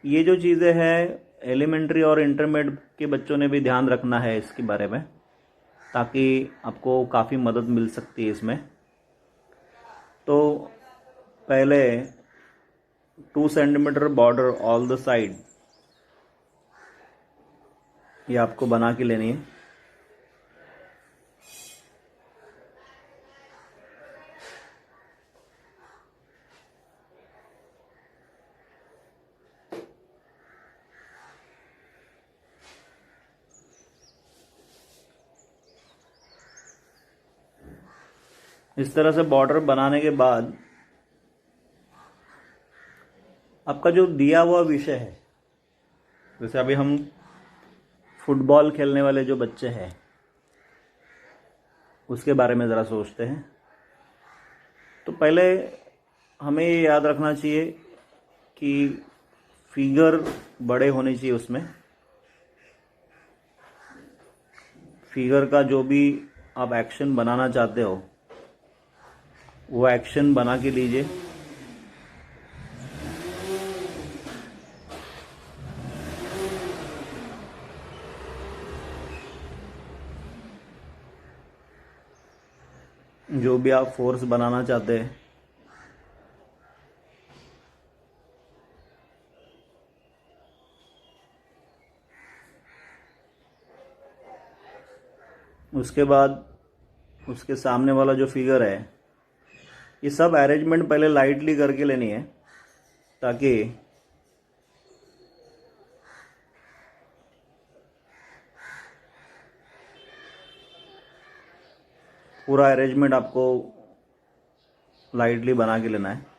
ये जो चीज़ें हैं एलिमेंट्री और इंटरमीडिएट के बच्चों ने भी ध्यान रखना है इसके बारे में, ताकि आपको काफ़ी मदद मिल सकती है इसमें। तो पहले 2 centimetre border all the side ये आपको बना के लेनी है। इस तरह से बॉर्डर बनाने के बाद आपका जो दिया हुआ विषय है, जैसे अभी हम फुटबॉल खेलने वाले जो बच्चे हैं उसके बारे में ज़रा सोचते हैं। तो पहले हमें ये याद रखना चाहिए कि फिगर बड़े होने चाहिए, उसमें फिगर का जो भी आप एक्शन बनाना चाहते हो वो एक्शन बना के लीजिए। जो भी आप फोर्स बनाना चाहते हैं उसके बाद उसके सामने वाला जो फिगर है, ये सब अरेंजमेंट पहले लाइटली करके लेनी है, ताकि पूरा अरेंजमेंट आपको लाइटली बना के लेना है।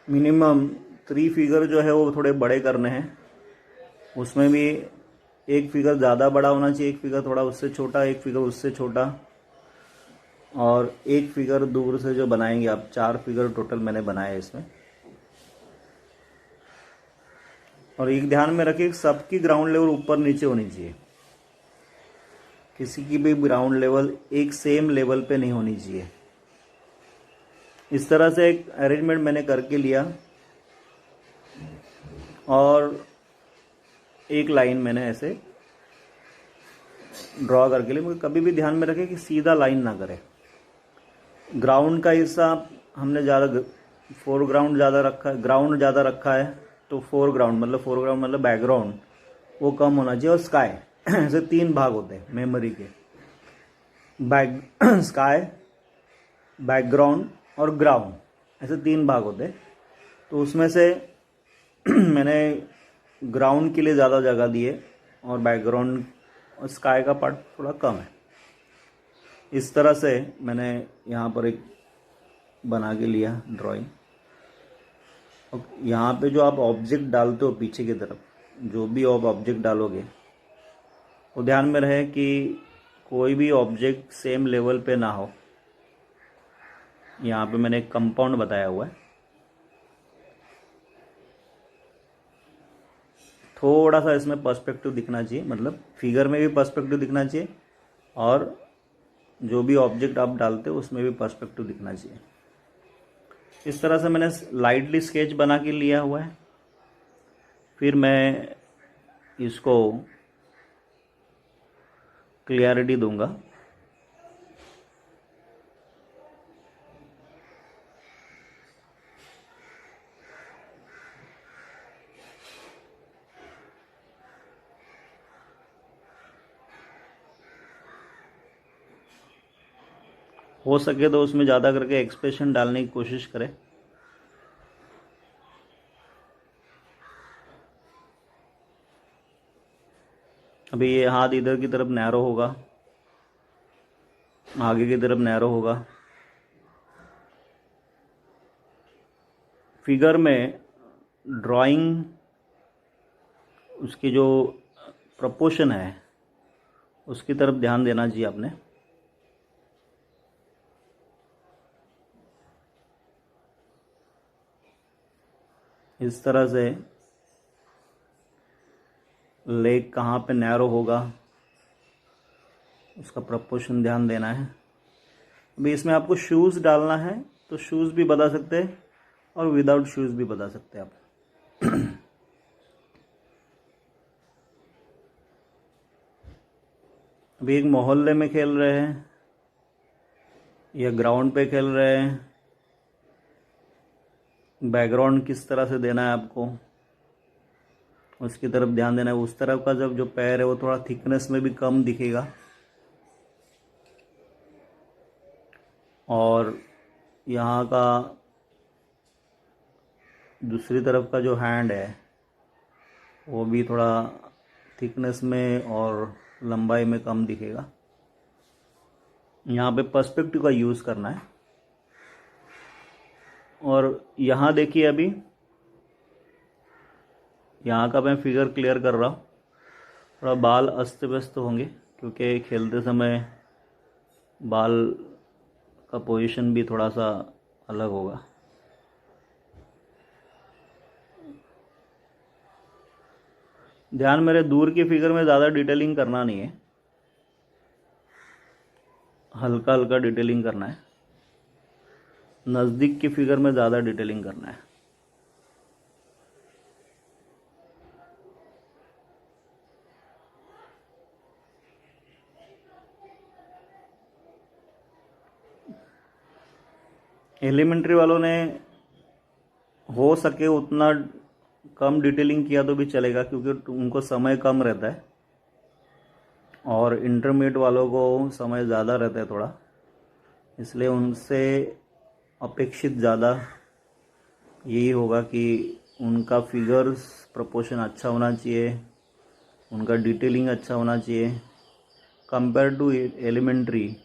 मिनिमम 3 फिगर जो है वो थोड़े बड़े करने हैं। उसमें भी एक फिगर ज़्यादा बड़ा होना चाहिए, एक फिगर थोड़ा उससे छोटा, एक फिगर उससे छोटा, और एक फिगर दूर से जो बनाएंगे आप। 4 फिगर टोटल मैंने बनाए हैं इसमें। और एक ध्यान में रखिए, सबकी ग्राउंड लेवल ऊपर नीचे होनी चाहिए। किसी की भी ग्राउंड लेवल एक सेम लेवल पे नहीं होनी चाहिए। इस तरह से एक अरेंजमेंट मैंने करके लिया और एक लाइन मैंने ऐसे ड्रॉ करके लिए। मुझे कभी भी ध्यान में रखें कि सीधा लाइन ना करें। ग्राउंड का हिस्सा हमने ज़्यादा फोरग्राउंड ज़्यादा रखा है, ग्राउंड ज़्यादा रखा है, तो फोरग्राउंड मतलब बैकग्राउंड वो कम होना चाहिए। और स्काई ऐसे 3 भाग होते हैं मेमोरी के, बैक स्काई, बैकग्राउंड और ग्राउंड, ऐसे 3 भाग होते हैं। तो उसमें से मैंने ग्राउंड के लिए ज़्यादा जगह दी है और बैकग्राउंड और स्काई का पार्ट थोड़ा कम है। इस तरह से मैंने यहाँ पर एक बना के लिया ड्राइंग। और यहाँ पे जो आप ऑब्जेक्ट डालते हो पीछे की तरफ, जो भी आप ऑब्जेक्ट डालोगे वो ध्यान में रहे कि कोई भी ऑब्जेक्ट सेम लेवल पे ना हो। यहाँ पे मैंने एक कंपाउंड बताया हुआ है। थोड़ा सा इसमें पर्सपेक्टिव दिखना चाहिए, मतलब फिगर में भी पर्सपेक्टिव दिखना चाहिए और जो भी ऑब्जेक्ट आप डालते हो उसमें भी पर्सपेक्टिव दिखना चाहिए। इस तरह से मैंने लाइटली स्केच बना के लिया हुआ है। फिर मैं इसको क्लियरिटी दूंगा। हो सके तो उसमें ज़्यादा करके एक्सप्रेशन डालने की कोशिश करें। अभी ये हाथ इधर की तरफ नैरो होगा, आगे की तरफ नैरो होगा। फिगर में ड्राइंग उसकी जो प्रोपोर्शन है उसकी तरफ ध्यान देना चाहिए आपने। इस तरह से लेग कहाँ पे नैरो होगा उसका प्रपोर्शन ध्यान देना है। अभी इसमें आपको शूज़ डालना है तो शूज़ भी बता सकते हैं और विदाउट शूज़ भी बता सकते हैं आप। अभी एक मोहल्ले में खेल रहे हैं या ग्राउंड पे खेल रहे हैं, बैकग्राउंड किस तरह से देना है आपको उसकी तरफ ध्यान देना है। उस तरफ का जब जो पैर है वो थोड़ा थिकनेस में भी कम दिखेगा और यहाँ का दूसरी तरफ का जो हैंड है वो भी थोड़ा थिकनेस में और लंबाई में कम दिखेगा। यहाँ पे पर्सपेक्टिव का यूज़ करना है। और यहाँ देखिए अभी यहाँ का मैं फिगर क्लियर कर रहा हूँ, थोड़ा बाल अस्त व्यस्त होंगे क्योंकि खेलते समय बाल का पोजीशन भी थोड़ा सा अलग होगा। ध्यान मेरे दूर की फिगर में ज़्यादा डिटेलिंग करना नहीं है, हल्का हल्का डिटेलिंग करना है। नज़दीक की फिगर में ज़्यादा डिटेलिंग करना है। एलिमेंट्री वालों ने हो सके उतना कम डिटेलिंग किया तो भी चलेगा क्योंकि उनको समय कम रहता है और इंटरमीडिएट वालों को समय ज़्यादा रहता है थोड़ा, इसलिए उनसे अपेक्षित ज़्यादा यही होगा कि उनका फिगर्स प्रपोर्शन अच्छा होना चाहिए, उनका डिटेलिंग अच्छा होना चाहिए। कंपेयर टू एलिमेंट्री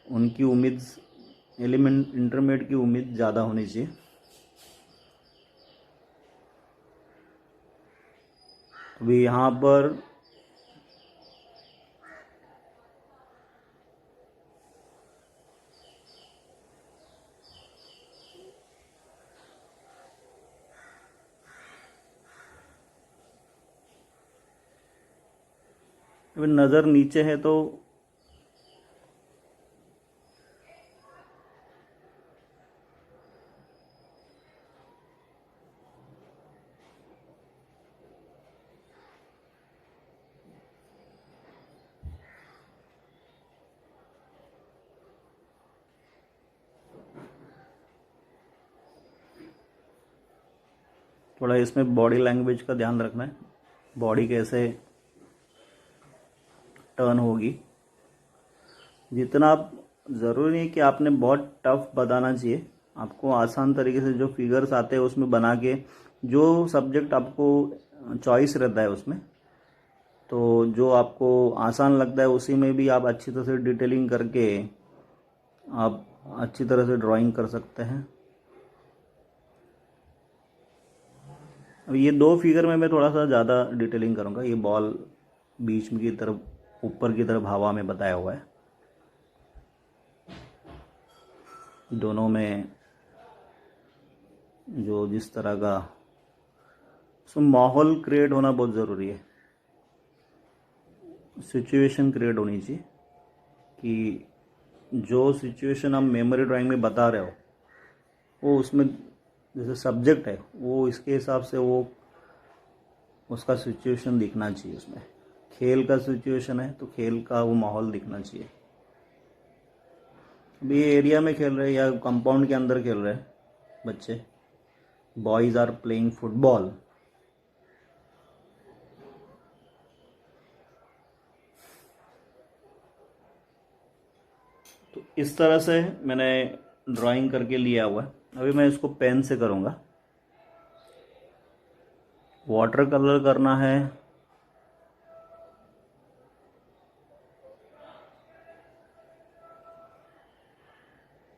उनकी उम्मीद इंटरमीडिएट की उम्मीद ज़्यादा होनी चाहिए। अभी यहाँ पर नज़र नीचे है तो थोड़ा इसमें बॉडी लैंग्वेज का ध्यान रखना है, बॉडी कैसे टर्न होगी। जितना आप ज़रूरी नहीं कि आपने बहुत टफ बताना चाहिए, आपको आसान तरीके से जो फिगर्स आते हैं उसमें बना के, जो सब्जेक्ट आपको चॉइस रहता है उसमें, तो जो आपको आसान लगता है उसी में भी आप अच्छी तरह से डिटेलिंग करके आप अच्छी तरह से ड्राइंग कर सकते हैं। अब ये दो फिगर में मैं थोड़ा सा ज़्यादा डिटेलिंग करूँगा। ये बॉल बीच में की तरफ ऊपर की तरफ हवा में बताया हुआ है, दोनों में जो जिस तरह का माहौल क्रिएट होना बहुत ज़रूरी है, सिचुएशन क्रिएट होनी चाहिए कि जो सिचुएशन आप मेमोरी ड्राइंग में बता रहे हो वो उसमें जैसे सब्जेक्ट है वो इसके हिसाब से वो उसका सिचुएशन दिखना चाहिए। उसमें खेल का सिचुएशन है तो खेल का वो माहौल दिखना चाहिए। अभी ये एरिया में खेल रहे हैं या कंपाउंड के अंदर खेल रहे हैं बच्चे, बॉयज़ आर प्लेइंग फुटबॉल। तो इस तरह से मैंने ड्राइंग करके लिया हुआ है। अभी मैं इसको पेन से करूँगा। वाटर कलर करना है,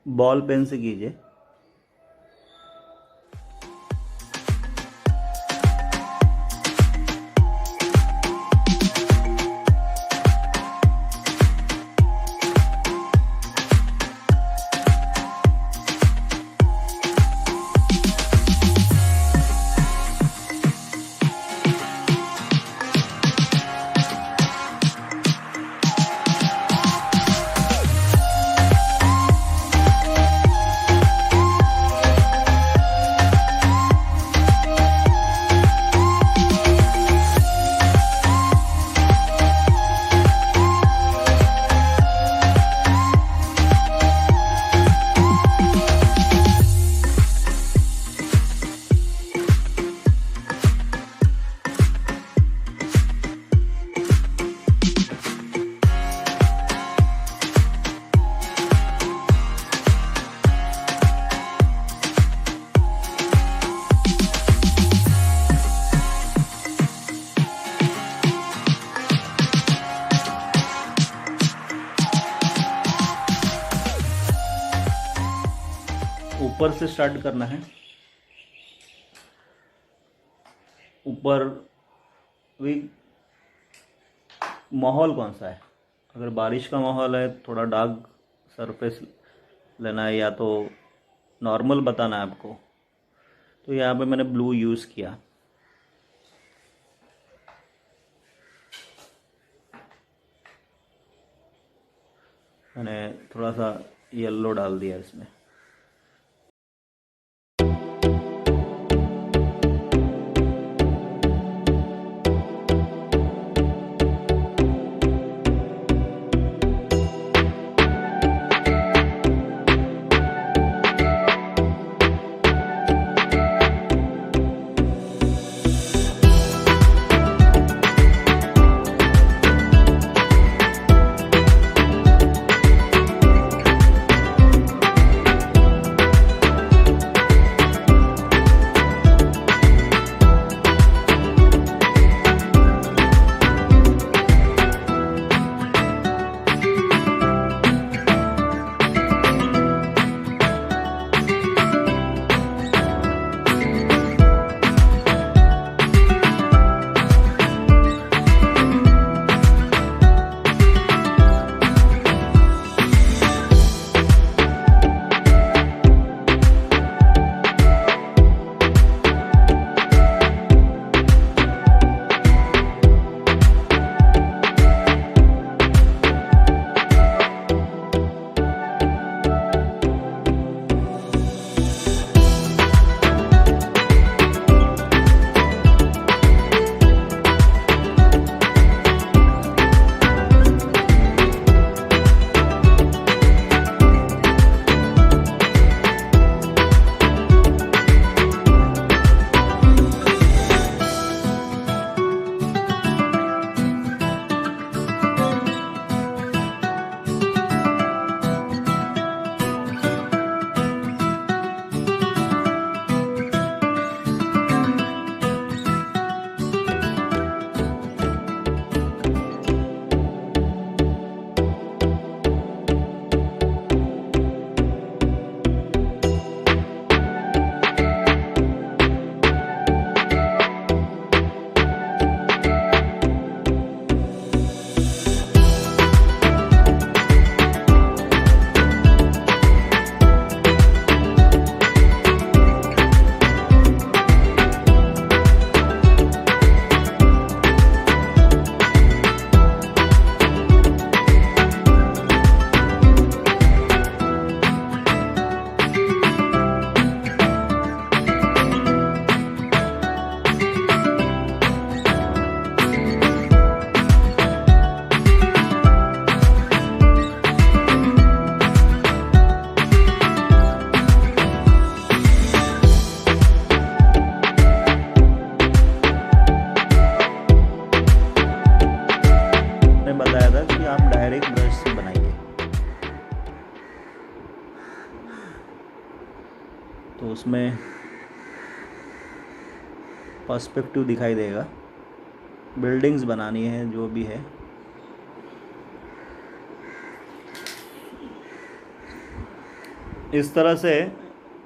बॉल पेन से कीजिए। ऊपर से स्टार्ट करना है। ऊपर भी माहौल कौन सा है, अगर बारिश का माहौल है थोड़ा डार्क सरफेस लेना है, या तो नॉर्मल बताना है आपको, तो यहाँ पे मैंने ब्लू यूज़ किया। मैंने थोड़ा सा येलो डाल दिया इसमें। तो उसमें पर्सपेक्टिव दिखाई देगा। बिल्डिंग्स बनानी है जो भी है, इस तरह से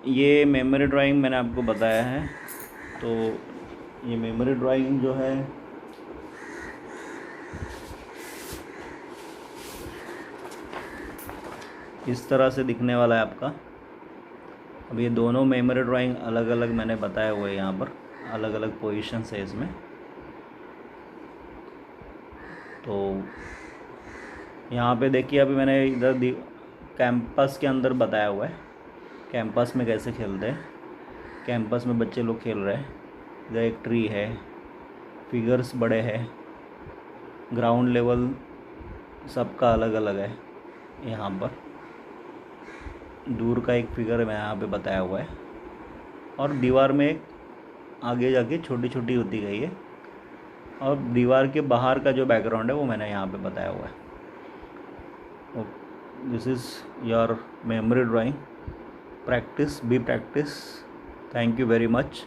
ये मेमोरी ड्राइंग मैंने आपको बताया है। तो ये मेमोरी ड्राइंग जो है इस तरह से दिखने वाला है आपका। अब ये दोनों मेमोरी ड्राइंग अलग अलग मैंने बताया हुआ है, यहाँ पर अलग अलग पोजीशंस है इसमें। तो यहाँ पे देखिए अभी मैंने इधर कैंपस के अंदर बताया हुआ है, कैंपस में कैसे खेलते हैं। कैंपस में बच्चे लोग खेल रहे हैं, इधर एक ट्री है, फिगर्स बड़े हैं, ग्राउंड लेवल सबका अलग अलग है। यहाँ पर दूर का एक फिगर मैं यहाँ पे बताया हुआ है, और दीवार में एक आगे जाके छोटी छोटी होती गई है, और दीवार के बाहर का जो बैकग्राउंड है वो मैंने यहाँ पे बताया हुआ है। This is your memory drawing. Practice, be practice. Thank you very much.